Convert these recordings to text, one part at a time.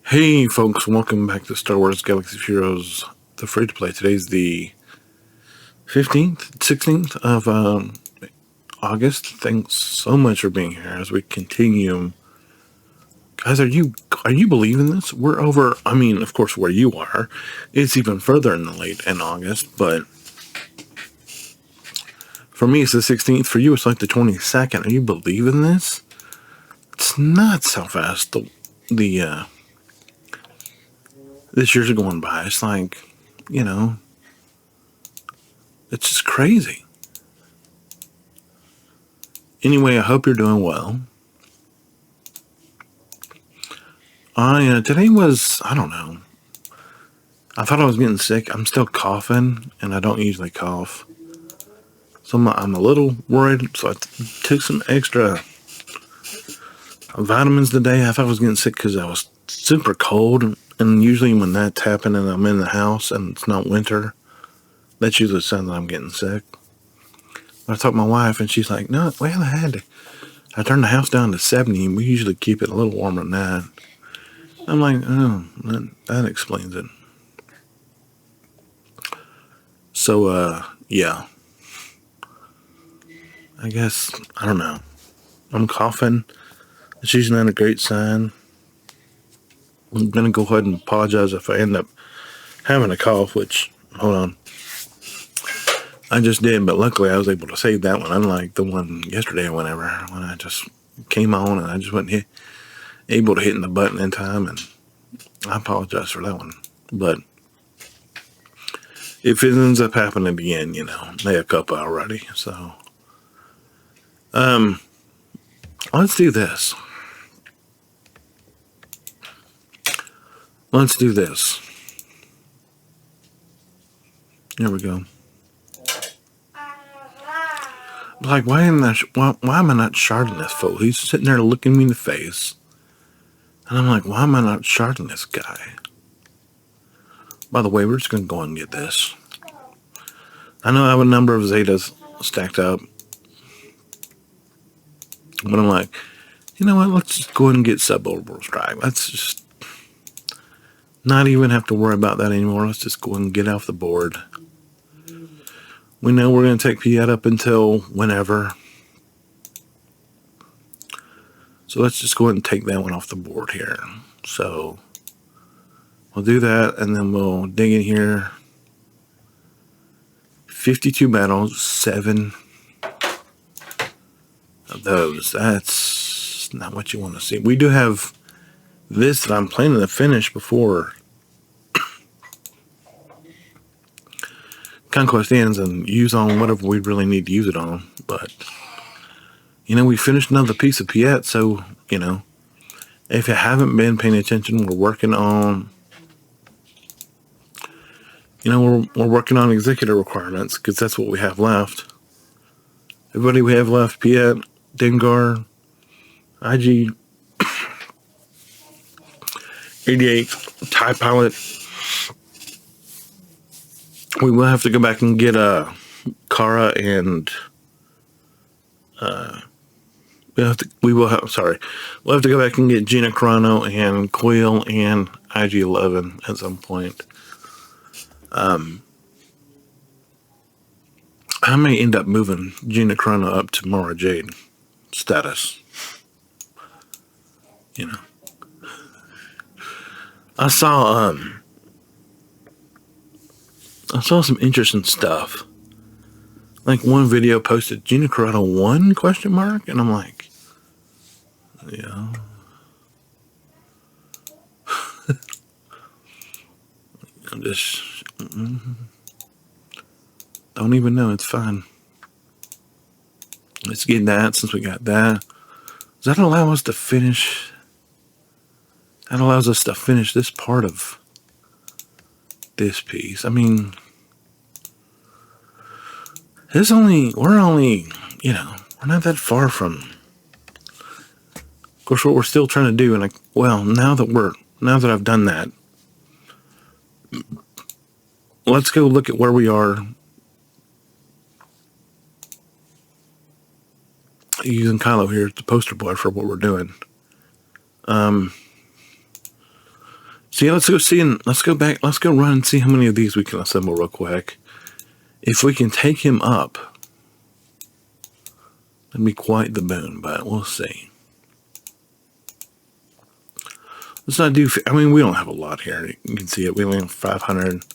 Hey folks, welcome back to Star Wars Galaxy of Heroes, the free-to-play. Today's the 15th, 16th of August. Thanks so much for being here as we continue. Guys, are you believing this? We're over, of course, where you are. It's even further in August, but for me it's the 16th. For you it's like the 22nd. Are you believing this? It's nuts how fast this year's going by. It's like, it's just crazy. Anyway, I hope you're doing well. Today was, I don't know. I thought I was getting sick. I'm still coughing, and I don't usually cough. So I'm a little worried, so I took some extra vitamins today. I thought I was getting sick because I was super cold, and usually when that's happening and I'm in the house and it's not winter, that's usually a sign that I'm getting sick. But I talked to my wife, and she's like, no, well, I turned the house down to 70, and we usually keep it a little warmer than that. I'm like, oh, that explains it. So, yeah. I guess, I don't know. I'm coughing. It's usually not a great sign. I'm going to go ahead and apologize if I end up having a cough, which, hold on. I just did, but luckily I was able to save that one, unlike the one yesterday or whenever, when I just came on and I just wasn't able to hit the button in time, and I apologize for that one. But if it ends up happening again, they a couple already, so. Let's do this. There we go. Like, why am I not sharding this fool? He's sitting there looking me in the face. And I'm like, why am I not sharding this guy? By the way, we're just going to go and get this. I know I have a number of Zetas stacked up. But I'm like, you know what? Let's just go ahead and get sub-orbital strike. Let's just not even have to worry about that anymore. Let's just go ahead and get off the board. We know we're going to take Piet up until whenever. So let's just go ahead and take that one off the board here. So we'll do that, and then we'll dig in here. 52 battles, 7 of those. That's not what you want to see. We do have this that I'm planning to finish before Conquest ends and use on whatever we really need to use it on. But, we finished another piece of Piet, so, if you haven't been paying attention, we're working on, we're working on executor requirements, because that's what we have left. Everybody we have left, Piet, Dengar, IG 88, TIE Pilot. We will have to go back and get Kara and we'll have to go back and get Gina Carano and Quill and IG-11 at some point. I may end up moving Gina Carano up to Mara Jade status. I saw some interesting stuff. Like one video posted Gina Carano 1 ? And I'm like, yeah. I'm just don't even know. It's fine. Let's get that since we got that. Does that allow us to finish? That allows us to finish this part of this piece. we're only, we're not that far from. Of course, what we're still trying to do, and now that I've done that, let's go look at where we are using Kylo here as the poster boy for what we're doing. So yeah, let's go see and let's go back. Let's go run and see how many of these we can assemble real quick. If we can take him up, that'd be quite the boon, but we'll see. Let's not do, I mean, we don't have a lot here. You can see it. We only have 500.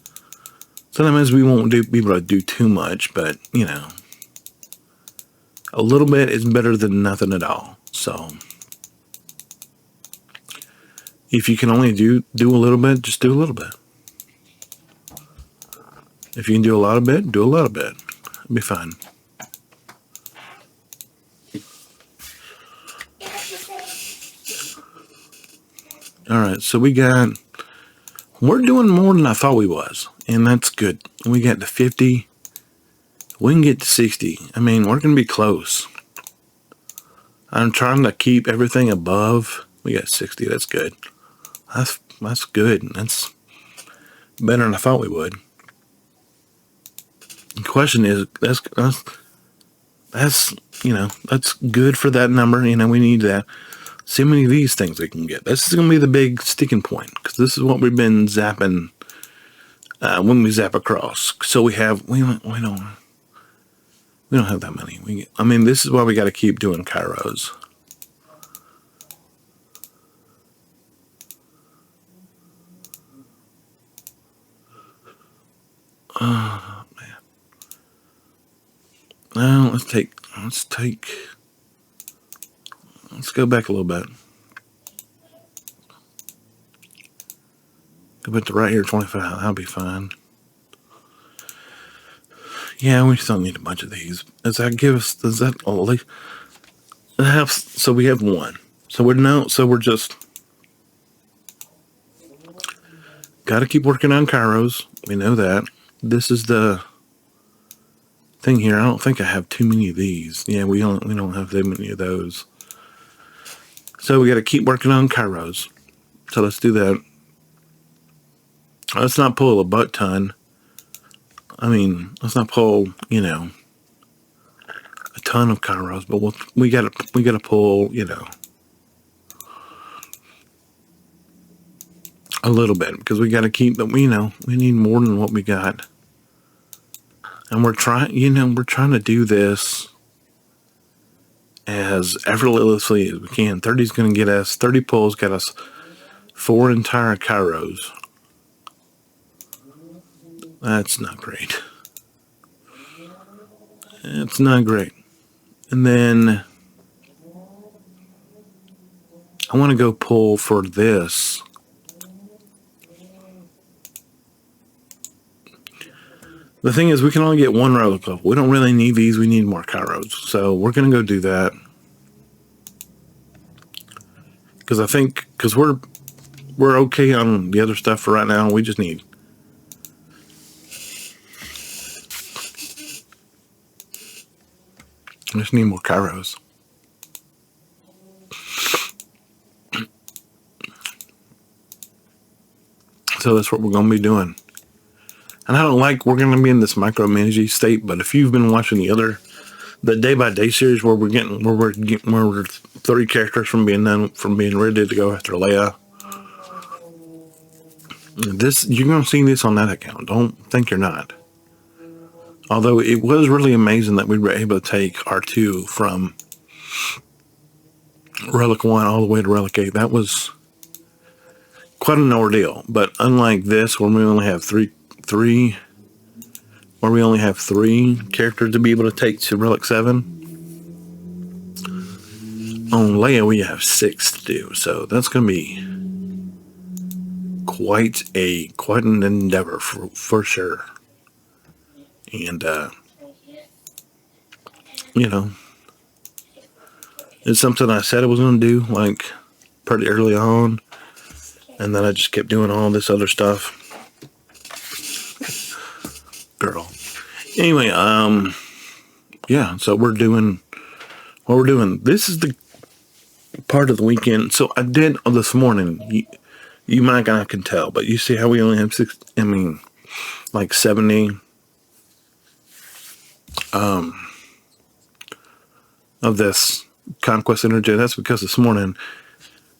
So that means we won't be able to do too much, but, you know, a little bit is better than nothing at all. So if you can only do a little bit, just do a little bit. If you can do a lot of bit, do a lot of bit. It'll be fine. All right, so we're doing more than I thought we was, and that's good. We got to 50. We can get to 60. I mean, we're going to be close. I'm trying to keep everything above. We got 60. That's good. That's good. That's better than I thought we would. The question is, that's you know, that's good for that number. You know, we need that. See how many of these things we can get. This is going to be the big sticking point, because this is what we've been zapping when we zap across. So we don't have that many. I mean, this is why we got to keep doing Kairos. Oh man. Now let's go back a little bit. Go back to right here, 25. That'll be fine. Yeah, we still need a bunch of these. Does that only have? So we have one. So we're just got to keep working on Kairos. We know that. This is the thing here. I don't think I have too many of these. Yeah, we don't have that many of those. So we got to keep working on Kairos. So let's do that. Let's not pull a butt ton. I mean, let's not pull, you know, a ton of Kairos, but we gotta pull, you know, a little bit, because we gotta keep them. You know, we need more than what we got, and we're trying to do this as effortlessly as we can. 30 is going to get us 30 pulls, got us 4 entire Kairos. That's not great. It's not great. And then I want to go pull for this. The thing is, we can only get one relic level. We don't really need these. We need more Kairos. So we're going to go do that. Because we're okay on the other stuff for right now. We just need more Kairos. So that's what we're going to be doing. And I don't like we're going to be in this micromanaging state, but if you've been watching the day by day series where we're 30 characters from being ready to go after Leia, you're going to see this on that account. Don't think you're not. Although it was really amazing that we were able to take R2 from Relic 1 all the way to Relic 8. That was quite an ordeal. But unlike this, where we only have three characters to be able to take to Relic 7, on Leia we have 6 to do. So that's going to be quite an endeavor for sure. And you know, it's something I said I was going to do like pretty early on, and then I just kept doing all this other stuff. Girl. Anyway, yeah, so we're doing what we're doing. This is the part of the weekend. So I did this morning. You might not can tell, but you see how we only have 70 of this conquest energy. That's because this morning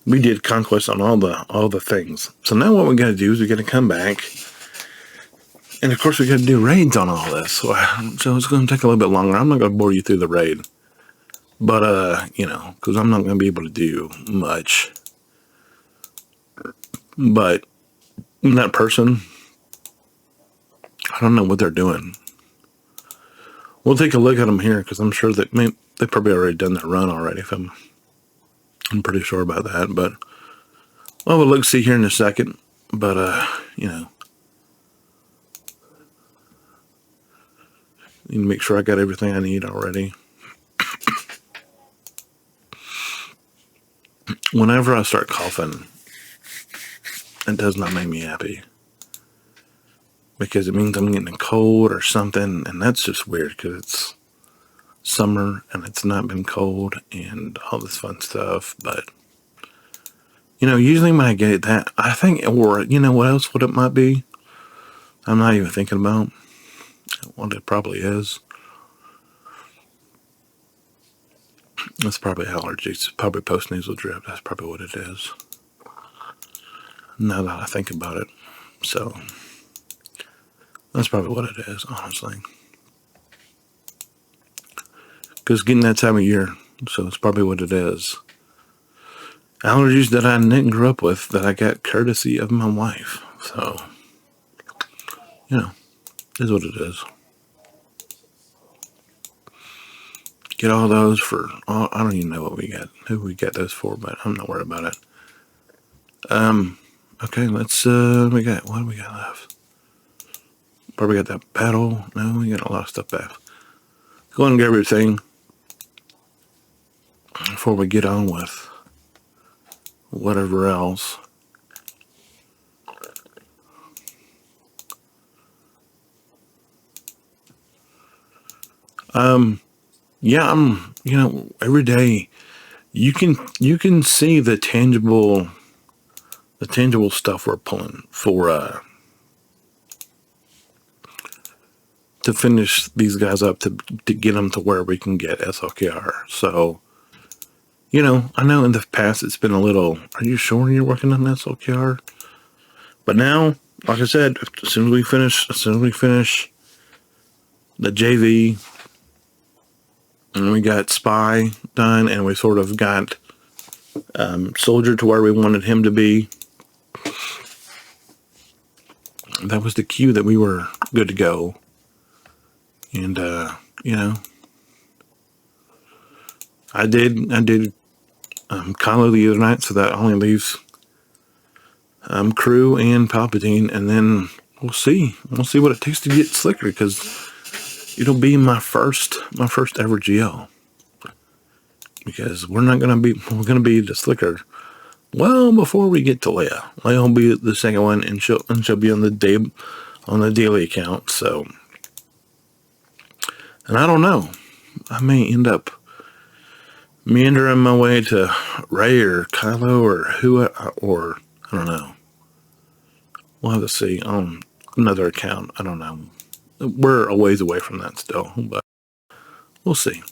we did conquest on all the things. So now what we got to do is we got to come back, and of course we got to do raids on all this. So it's going to take a little bit longer. I'm not going to bore you through the raid, but because I'm not going to be able to do much. But that person, I don't know what they're doing. We'll take a look at them here because I'm sure that they probably already done their run already. If I'm pretty sure about that, but we'll look see here in a second. But need to make sure I got everything I need already. Whenever I start coughing, it does not make me happy because it means I'm getting a cold or something, and that's just weird because it's summer and it's not been cold and all this fun stuff. But usually when I get that, I think, or what else? What it might be, I'm not even thinking about what it probably is. It's probably allergies. Probably post-nasal drip. That's probably what it is. Now that I think about it. So, that's probably what it is, honestly. Because getting that time of year, so it's probably what it is. Allergies that I didn't grow up with, that I got courtesy of my wife. So, is what it is. Get all those for, I don't even know what we got, who we got those for, but I'm not worried about it. Okay, let's, what do we got left? Probably got that paddle. No, we got a lot of stuff back. Go and get everything before we get on with whatever else. Yeah, every day you can see the tangible stuff we're pulling for to finish these guys up to get them to where we can get SLKR. So, I know in the past it's been a little, are you sure you're working on SLKR? But now, like I said, as soon as we finish the JV, and we got Spy done, and we sort of got Soldier to where we wanted him to be. That was the cue that we were good to go. And, I did Kylo the other night, so that only leaves Crew and Palpatine, and then we'll see what it takes to get Slicker, because it'll be my first ever GL, because we're gonna be the Slicker well before we get to Leia. Leia will be the second one, and she'll be on the daily account. So, and I don't know, I may end up meandering my way to Rey or Kylo or I don't know. We'll have to see on another account. I don't know. We're a ways away from that still, but we'll see.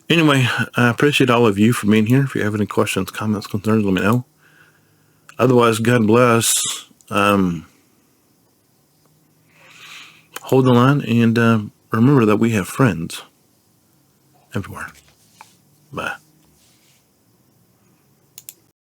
Anyway, I appreciate all of you for being here. If you have any questions, comments, concerns, let me know. Otherwise, God bless. Hold the line, and remember that we have friends everywhere. Bye.